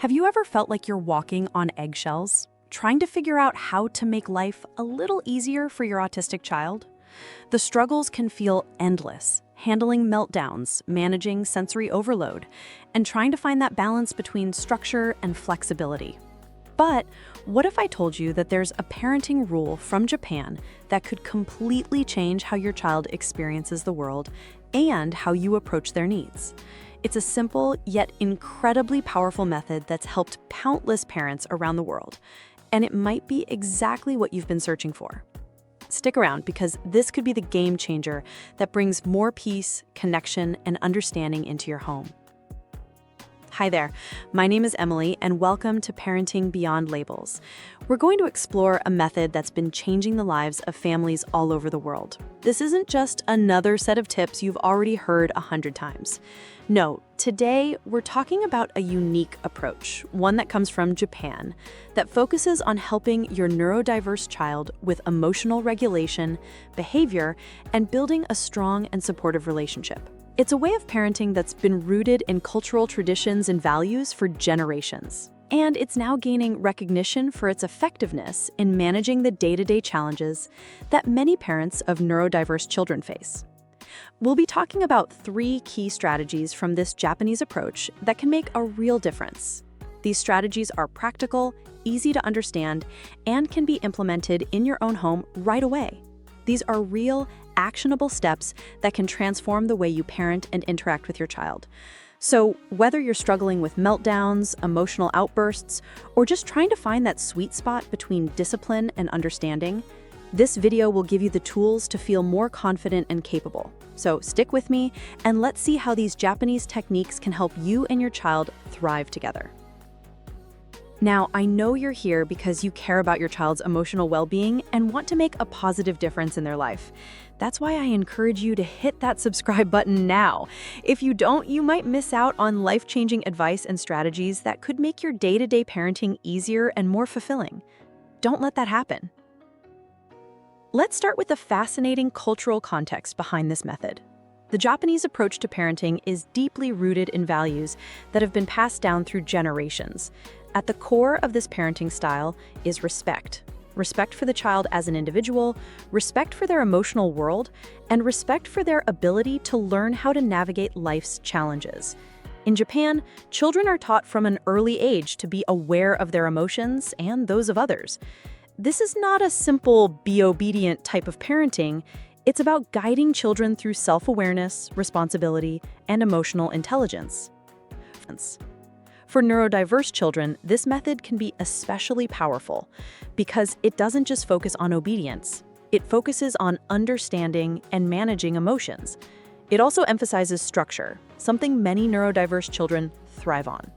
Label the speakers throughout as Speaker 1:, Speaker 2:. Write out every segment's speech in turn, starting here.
Speaker 1: Have you ever felt like you're walking on eggshells, trying to figure out how to make life a little easier for your autistic child? The struggles can feel endless, handling meltdowns, managing sensory overload, and trying to find that balance between structure and flexibility. But what if I told you that there's a parenting rule from Japan that could completely change how your child experiences the world and how you approach their needs? It's a simple yet incredibly powerful method that's helped countless parents around the world, and it might be exactly what you've been searching for. Stick around because this could be the game changer that brings more peace, connection, and understanding into your home. Hi there, my name is Emily, and welcome to Parenting Beyond Labels. We're going to explore a method that's been changing the lives of families all over the world. This isn't just another set of tips you've already heard 100 times. No, today we're talking about a unique approach, one that comes from Japan, that focuses on helping your neurodiverse child with emotional regulation, behavior, and building a strong and supportive relationship. It's a way of parenting that's been rooted in cultural traditions and values for generations. And it's now gaining recognition for its effectiveness in managing the day-to-day challenges that many parents of neurodiverse children face. We'll be talking about 3 key strategies from this Japanese approach that can make a real difference. These strategies are practical, easy to understand, and can be implemented in your own home right away. These are real, actionable steps that can transform the way you parent and interact with your child. So whether you're struggling with meltdowns, emotional outbursts, or just trying to find that sweet spot between discipline and understanding, this video will give you the tools to feel more confident and capable. So stick with me, and let's see how these Japanese techniques can help you and your child thrive together. Now, I know you're here because you care about your child's emotional well-being and want to make a positive difference in their life. That's why I encourage you to hit that subscribe button now. If you don't, you might miss out on life-changing advice and strategies that could make your day-to-day parenting easier and more fulfilling. Don't let that happen. Let's start with the fascinating cultural context behind this method. The Japanese approach to parenting is deeply rooted in values that have been passed down through generations. At the core of this parenting style is respect. Respect for the child as an individual, respect for their emotional world, and respect for their ability to learn how to navigate life's challenges. In Japan, children are taught from an early age to be aware of their emotions and those of others. This is not a simple be obedient type of parenting. It's about guiding children through self-awareness, responsibility, and emotional intelligence. For neurodiverse children, this method can be especially powerful because it doesn't just focus on obedience. It focuses on understanding and managing emotions. It also emphasizes structure, something many neurodiverse children thrive on.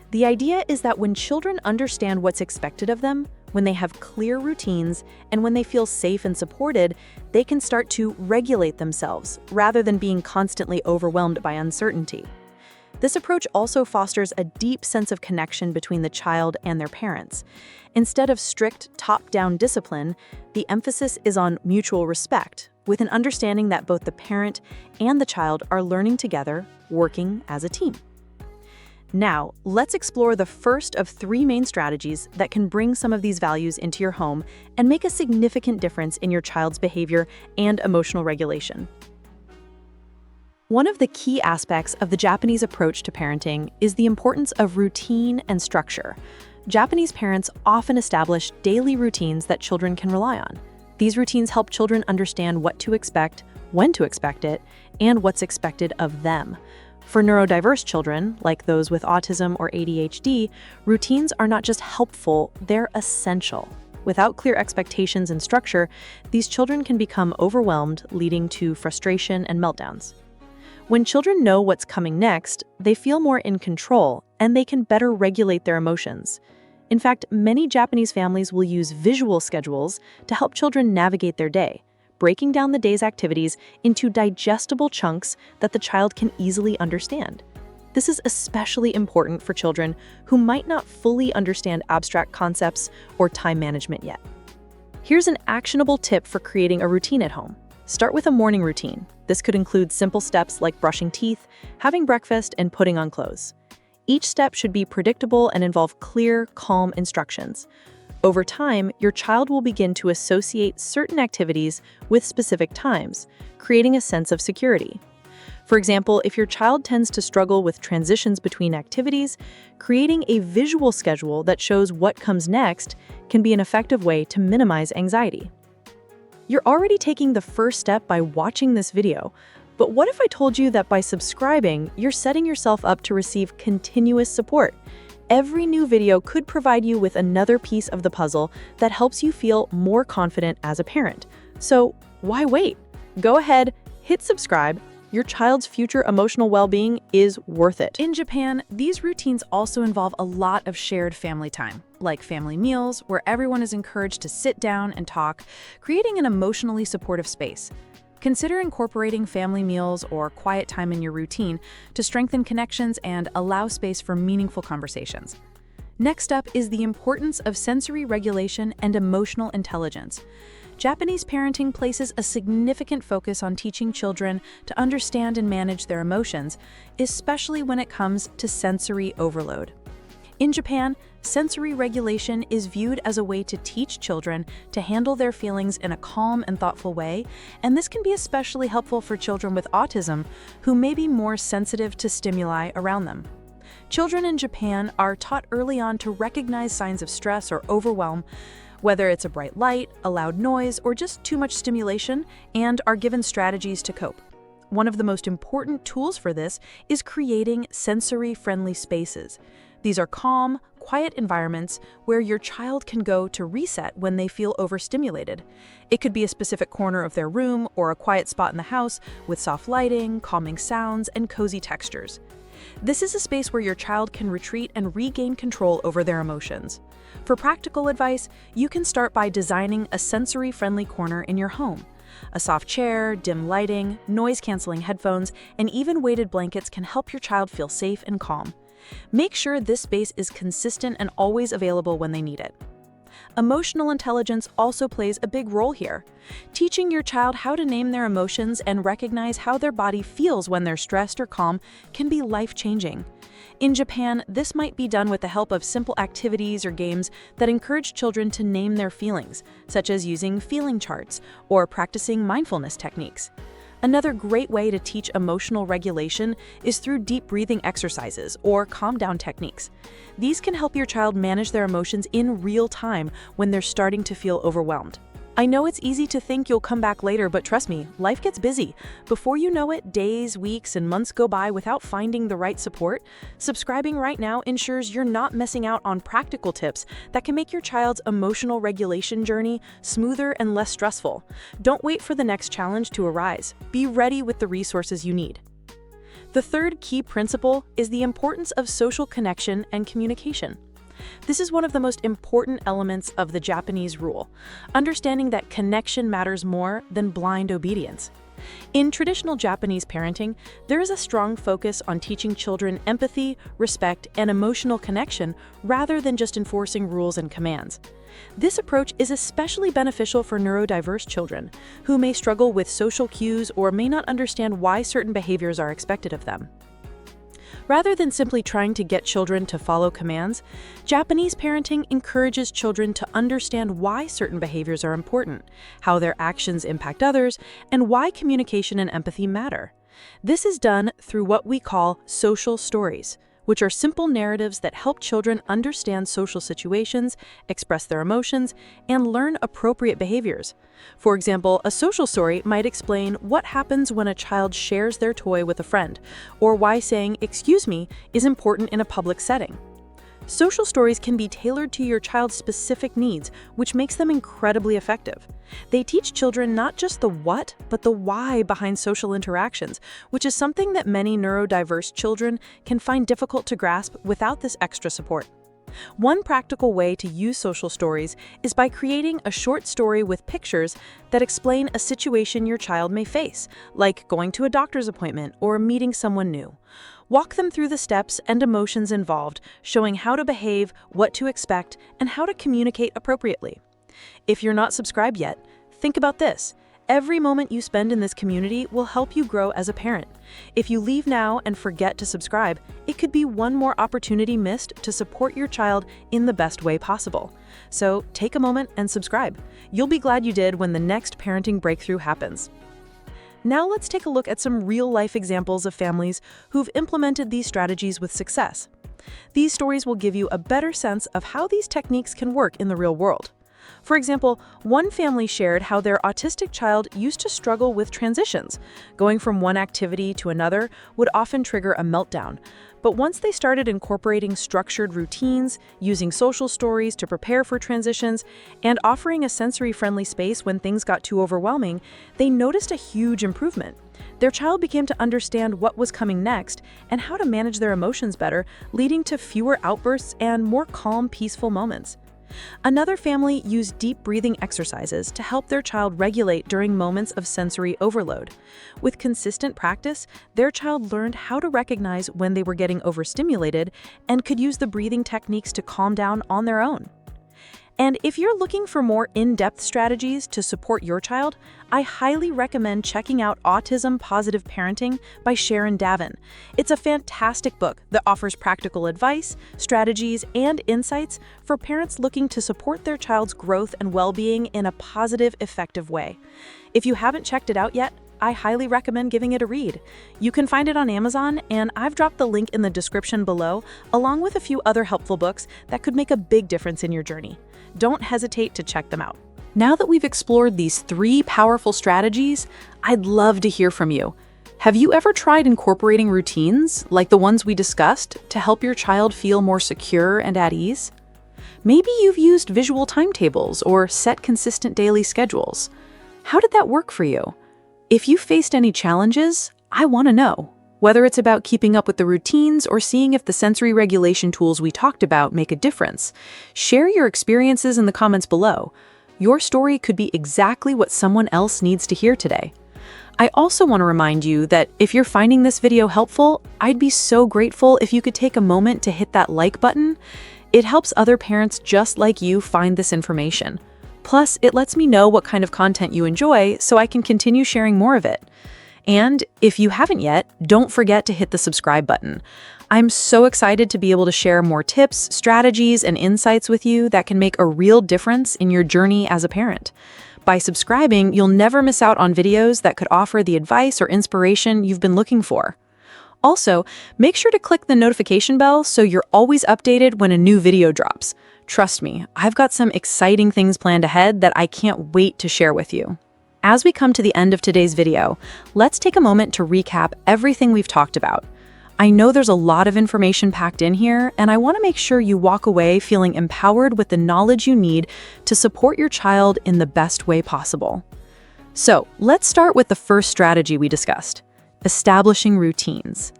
Speaker 1: The idea is that when children understand what's expected of them, when they have clear routines, and when they feel safe and supported, they can start to regulate themselves rather than being constantly overwhelmed by uncertainty. This approach also fosters a deep sense of connection between the child and their parents. Instead of strict top-down discipline, the emphasis is on mutual respect, with an understanding that both the parent and the child are learning together, working as a team. Now, let's explore the first of 3 main strategies that can bring some of these values into your home and make a significant difference in your child's behavior and emotional regulation. One of the key aspects of the Japanese approach to parenting is the importance of routine and structure. Japanese parents often establish daily routines that children can rely on. These routines help children understand what to expect, when to expect it, and what's expected of them. For neurodiverse children, like those with autism or ADHD, routines are not just helpful, they're essential. Without clear expectations and structure, these children can become overwhelmed, leading to frustration and meltdowns. When children know what's coming next, they feel more in control, and they can better regulate their emotions. In fact, many Japanese families will use visual schedules to help children navigate their day, breaking down the day's activities into digestible chunks that the child can easily understand. This is especially important for children who might not fully understand abstract concepts or time management yet. Here's an actionable tip for creating a routine at home. Start with a morning routine. This could include simple steps like brushing teeth, having breakfast, and putting on clothes.
Speaker 2: Each step should be predictable and involve clear, calm instructions. Over time, your child will begin to associate certain activities with specific times, creating a sense of security. For example, if your child tends to struggle with transitions between activities, creating a visual schedule that shows what comes next can be an effective way to minimize anxiety. You're already taking the first step by watching this video, but what if I told you that by subscribing, you're setting yourself up to receive continuous support? Every new video could provide you with another piece of the puzzle that helps you feel more confident as a parent. So why wait? Go ahead, hit subscribe. Your child's future emotional well-being is worth it.
Speaker 1: In Japan, these routines also involve a lot of shared family time, like family meals, where everyone is encouraged to sit down and talk, creating an emotionally supportive space. Consider incorporating family meals or quiet time in your routine to strengthen connections and allow space for meaningful conversations. Next up is the importance of sensory regulation and emotional intelligence. Japanese parenting places a significant focus on teaching children to understand and manage their emotions, especially when it comes to sensory overload. In Japan, sensory regulation is viewed as a way to teach children to handle their feelings in a calm and thoughtful way, and this can be especially helpful for children with autism who may be more sensitive to stimuli around them. Children in Japan are taught early on to recognize signs of stress or overwhelm, whether it's a bright light, a loud noise, or just too much stimulation, and are given strategies to cope. One of the most important tools for this is creating sensory-friendly spaces. These are calm, quiet environments where your child can go to reset when they feel overstimulated. It could be a specific corner of their room or a quiet spot in the house with soft lighting, calming sounds, and cozy textures. This is a space where your child can retreat and regain control over their emotions. For practical advice, you can start by designing a sensory-friendly corner in your home. A soft chair, dim lighting, noise-canceling headphones, and even weighted blankets can help your child feel safe and calm. Make sure this space is consistent and always available when they need it. Emotional intelligence also plays a big role here. Teaching your child how to name their emotions and recognize how their body feels when they're stressed or calm can be life-changing. In Japan, this might be done with the help of simple activities or games that encourage children to name their feelings, such as using feeling charts or practicing mindfulness techniques. Another great way to teach emotional regulation is through deep breathing exercises or calm-down techniques. These can help your child manage their emotions in real time when they're starting to feel overwhelmed. I know it's easy to think you'll come back later, but trust me, life gets busy. Before you know it, days, weeks, and months go by without finding the right support. Subscribing right now ensures you're not missing out on practical tips that can make your child's emotional regulation journey smoother and less stressful. Don't wait for the next challenge to arise. Be ready with the resources you need. The third key principle is the importance of social connection and communication. This is one of the most important elements of the Japanese rule, understanding that connection matters more than blind obedience. In traditional Japanese parenting, there is a strong focus on teaching children empathy, respect, and emotional connection rather than just enforcing rules and commands. This approach is especially beneficial for neurodiverse children, who may struggle with social cues or may not understand why certain behaviors are expected of them. Rather than simply trying to get children to follow commands, Japanese parenting encourages children to understand why certain behaviors are important, how their actions impact others, and why communication and empathy matter. This is done through what we call social stories, which are simple narratives that help children understand social situations, express their emotions, and learn appropriate behaviors. For example, a social story might explain what happens when a child shares their toy with a friend, or why saying "excuse me" is important in a public setting. Social stories can be tailored to your child's specific needs, which makes them incredibly effective. They teach children not just the what, but the why behind social interactions, which is something that many neurodiverse children can find difficult to grasp without this extra support. One practical way to use social stories is by creating a short story with pictures that explain a situation your child may face, like going to a doctor's appointment or meeting someone new. Walk them through the steps and emotions involved, showing how to behave, what to expect, and how to communicate appropriately. If you're not subscribed yet, think about this.
Speaker 2: Every moment you spend in this community will help you grow as a parent. If you leave now and forget to subscribe, it could be one more opportunity missed to support your child in the best way possible. So take a moment and subscribe. You'll be glad you did when the next parenting breakthrough happens. Now let's take a look at some real-life examples of families who've implemented these strategies with success. These stories will give you a better sense of how these techniques can work in the real world. For example, one family shared how their autistic child used to struggle with transitions. Going from one activity to another would often trigger a meltdown. But once they started incorporating structured routines, using social stories to prepare for transitions, and offering a sensory-friendly space when things got too overwhelming, they noticed a huge improvement. Their child began to understand what was coming next and how to manage their emotions better, leading to fewer outbursts and more calm, peaceful moments. Another family used deep breathing exercises to help their child regulate during moments of sensory overload. With consistent practice, their child learned how to recognize when they were getting overstimulated and could use the breathing techniques to calm down on their own. And if you're looking for more in-depth strategies to support your child, I highly recommend checking out Autism Positive Parenting by Sharon Davin. It's a fantastic book that offers practical advice, strategies, and insights for parents looking to support their child's growth and well-being in a positive, effective way. If you haven't checked it out yet, I highly recommend giving it a read. You can find it on Amazon, and I've dropped the link in the description below, along with a few other helpful books that could make a big difference in your journey. Don't hesitate to check them out. Now that we've explored these 3 powerful strategies, I'd love to hear from you. Have you ever tried incorporating routines, like the ones we discussed, to help your child feel more secure and at ease? Maybe you've used visual timetables or set consistent daily schedules. How did that work for you? If you faced any challenges, I want to know. Whether it's about keeping up with the routines or seeing if the sensory regulation tools we talked about make a difference, share your experiences in the comments below. Your story could be exactly what someone else needs to hear today. I also want to remind you that if you're finding this video helpful, I'd be so grateful if you could take a moment to hit that like button. It helps other parents just like you find this information. Plus, it lets me know what kind of content you enjoy so I can continue sharing more of it. And if you haven't yet, don't forget to hit the subscribe button. I'm so excited to be able to share more tips, strategies, and insights with you that can make a real difference in your journey as a parent. By subscribing, you'll never miss out on videos that could offer the advice or inspiration you've been looking for. Also, make sure to click the notification bell so you're always updated when a new video drops. Trust me, I've got some exciting things planned ahead that I can't wait to share with you. As we come to the end of today's video, let's take a moment to recap everything we've talked about. I know there's a lot of information packed in here, and I want to make sure you walk away feeling empowered with the knowledge you need to support your child in the best way possible. So, let's start with the first strategy we discussed: establishing routines.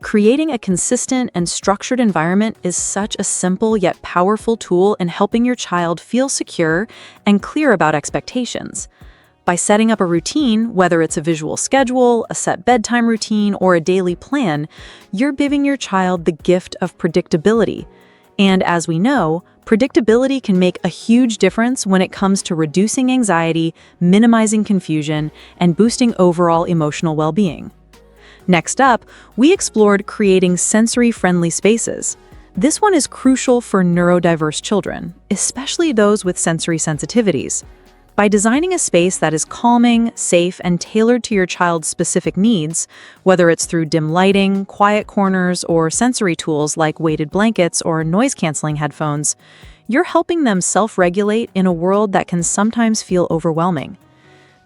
Speaker 2: Creating a consistent and structured environment is such a simple yet powerful tool in helping your child feel secure and clear about expectations. By setting up a routine, whether it's a visual schedule, a set bedtime routine, or a daily plan, you're giving your child the gift of predictability. And as we know, predictability can make a huge difference when it comes to reducing anxiety, minimizing confusion, and boosting overall emotional well-being. Next up, we explored creating sensory-friendly spaces. This one is crucial for neurodiverse children, especially those with sensory sensitivities. By designing a space that is calming, safe, and tailored to your child's specific needs, whether it's through dim lighting, quiet corners, or sensory tools like weighted blankets or noise-canceling headphones, you're helping them self-regulate in a world that can sometimes feel overwhelming.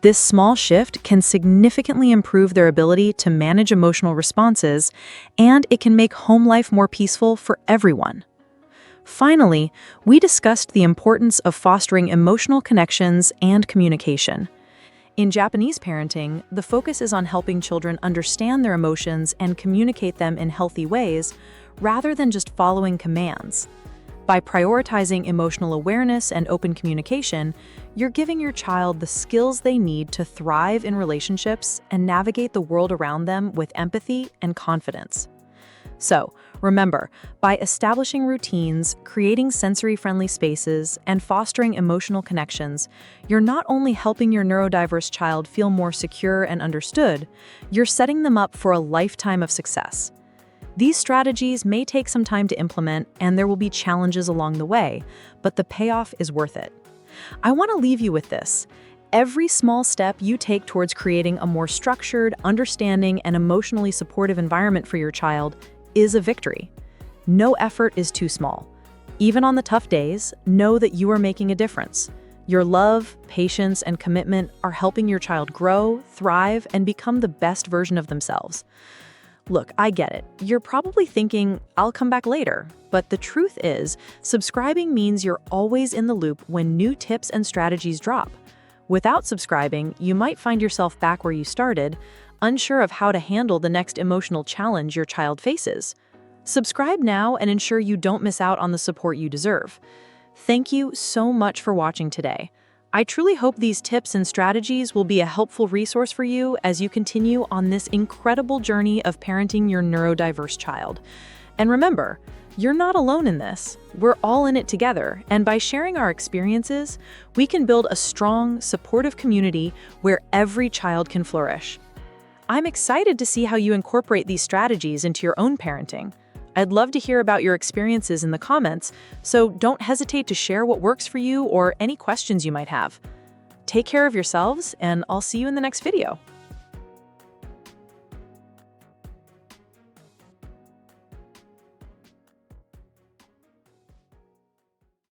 Speaker 2: This small shift can significantly improve their ability to manage emotional responses, and it can make home life more peaceful for everyone. Finally, we discussed the importance of fostering emotional connections and communication. In Japanese parenting, the focus is on helping children understand their emotions and communicate them in healthy ways, rather than just following commands. By prioritizing emotional awareness and open communication, you're giving your child the skills they need to thrive in relationships and navigate the world around them with empathy and confidence. So, Remember, by establishing routines, creating sensory-friendly spaces, and fostering emotional connections, you're not only helping your neurodiverse child feel more secure and understood, you're setting them up for a lifetime of success. These strategies may take some time to implement, and there will be challenges along the way, but the payoff is worth it. I want to leave you with this. Every small step you take towards creating a more structured, understanding, and emotionally supportive environment for your child is a victory. No effort is too small. Even on the tough days, know that you are making a difference. Your love, patience, and commitment are helping your child grow, thrive, and become the best version of themselves. Look, I get it. You're probably thinking, I'll come back later. But the truth is, subscribing means you're always in the loop when new tips and strategies drop. Without subscribing, you might find yourself back where you started, unsure of how to handle the next emotional challenge your child faces. Subscribe now and ensure you don't miss out on the support you deserve. Thank you so much for watching today. I truly hope these tips and strategies will be a helpful resource for you as you continue on this incredible journey of parenting your neurodiverse child. And remember, you're not alone in this. We're all in it together, and by sharing our experiences, we can build a strong, supportive community where every child can flourish. I'm excited to see how you incorporate these strategies into your own parenting. I'd love to hear about your experiences in the comments, so don't hesitate to share what works for you or any questions you might have. Take care of yourselves, and I'll see you in the next video.